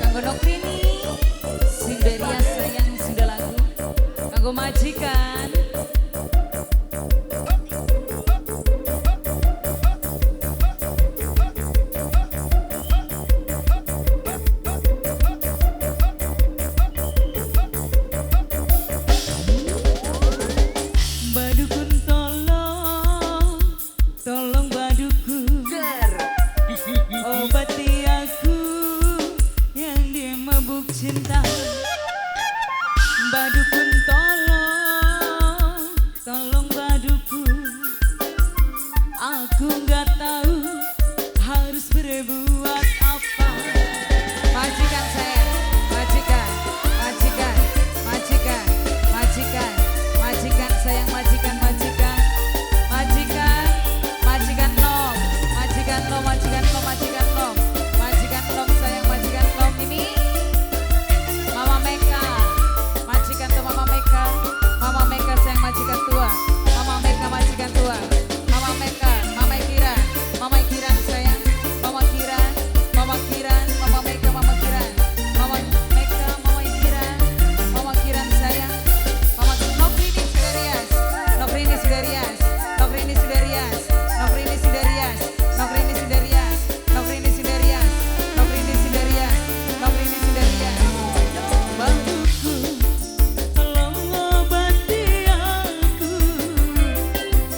Kanggo Nokrini, Simberia sayang sudah lagu. Kanggo majikan. Badukun tolong badukun, obati aku yang dimabuk cinta. Badukun tolong badukun, aku nggak tahu harus berbuat apa. Majikan saya, majikan sayang, majikan nom sayang, majikan nom ini Mama Meka, majikan tuh Mama Meka sayang, majikan tua, Mama Meka majikan tua, Mama Meka, Mama Kiran sayang, Mama Kiran, Mama Meka, Mama Kiran, Mama Meka, Mama Kiran sayang, Mama Nokrini Sudarias, Nokrini Sudarias, Nokrini Sudarias, Nokrini Sudarias, Nokrini Sudarias, Nokrini Sudarias, Nokrini Sudarias, Nokrini Sudarias. Bahuku tolong obati aku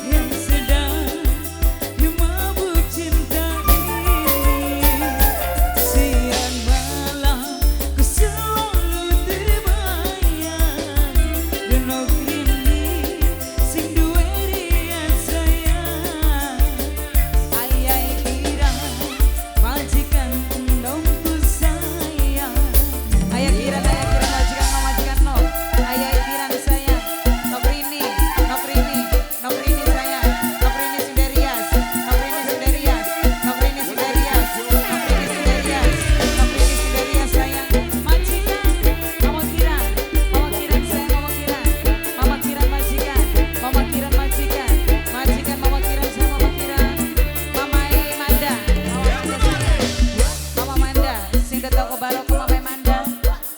yang sedang dimabuk cinta ini. Siang malam ku selalu terbayang, dan Nokrini sing duwe rian sayang. Ayai Kiran majikan nomku sayang, Ayai Kiran majikan nom, Ayai Kiran sayang, Nokrini sayang, Nokrini Sudarias, Nokrini Sudarias, Nokrini Sudarias, Nokrini Sudarias, Nokrini Sudarias sayang, majikan Mama Kiran sayang, Mama Kiran majikan, Mama Kiran majikan Mama Kiran sayang, Mama Kiran, Mama Manda sing da toko barokah, Mama Manda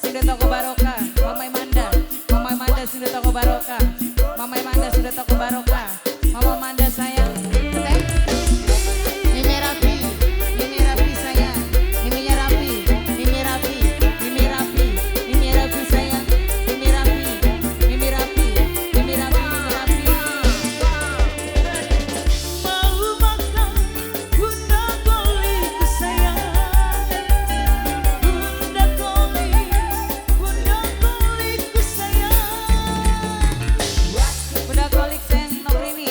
sing da toko barokah, Mama Manda sing da toko barokah, Mama Manda sing da toko barokah, Mama Manda sayang. Mimi Rapi sayang, Mimi Rapi sayang, Mimi Rapi. Mau makan Bunda Koliku sayang, Bunda Koliku sayang, Bunda Kolik sayang, Nokrini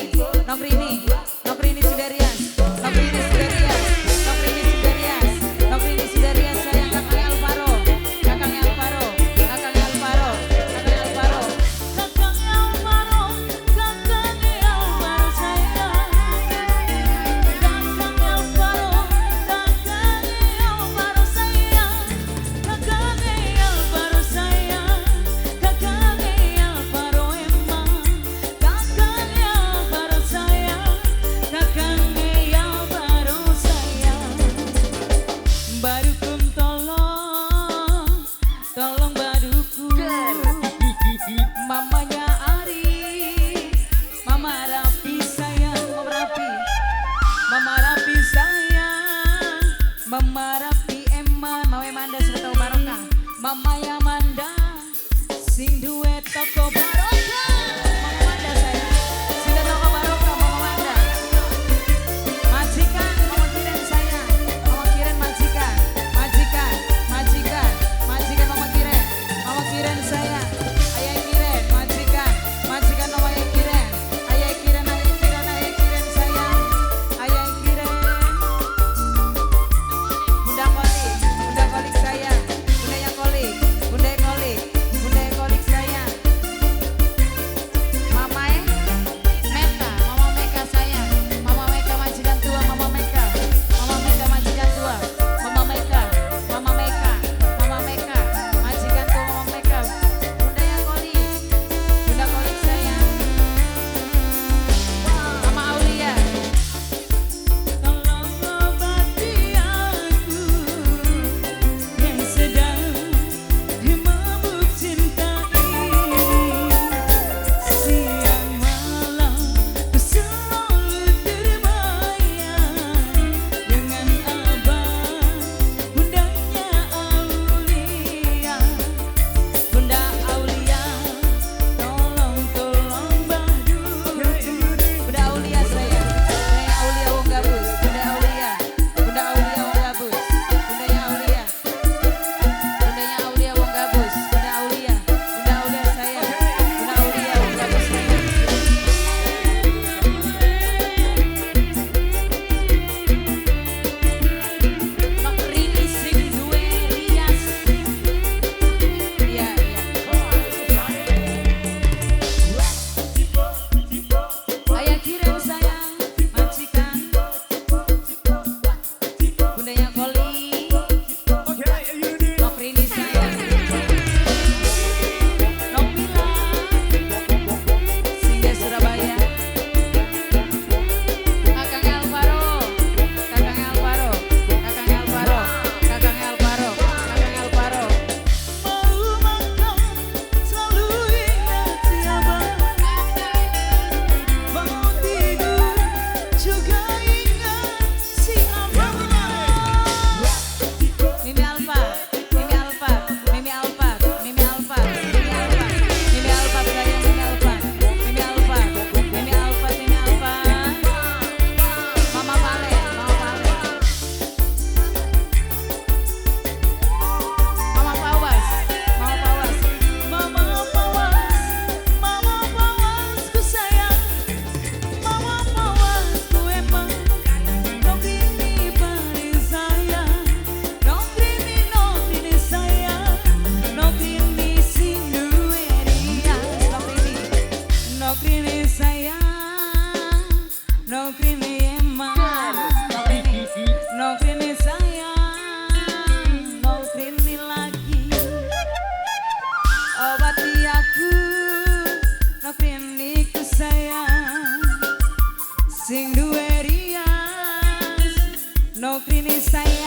Sudarias, Nokrini Sudarias sayang, Kakang Alvaro Badukun tolong badukun, mamanya Ari, Mama Rapi sayang, Mama Rapi sayang, Mama Rapi Emma, Mama Manda sudah tahu barokah, Mama Yamanda sing duet toko barokah, Mama Manda sayang, sudah toko barokah, Mama Manda. Majikan Mama Kiran sayang, Mama Kiran majikan Mama Kiran sayang, Ayai Kiran majikan Mama Ayai Kiran sayang, Ayai Kiran. Bunda Kolik sayang, Bunda Kolik sayang, Nokrini sayang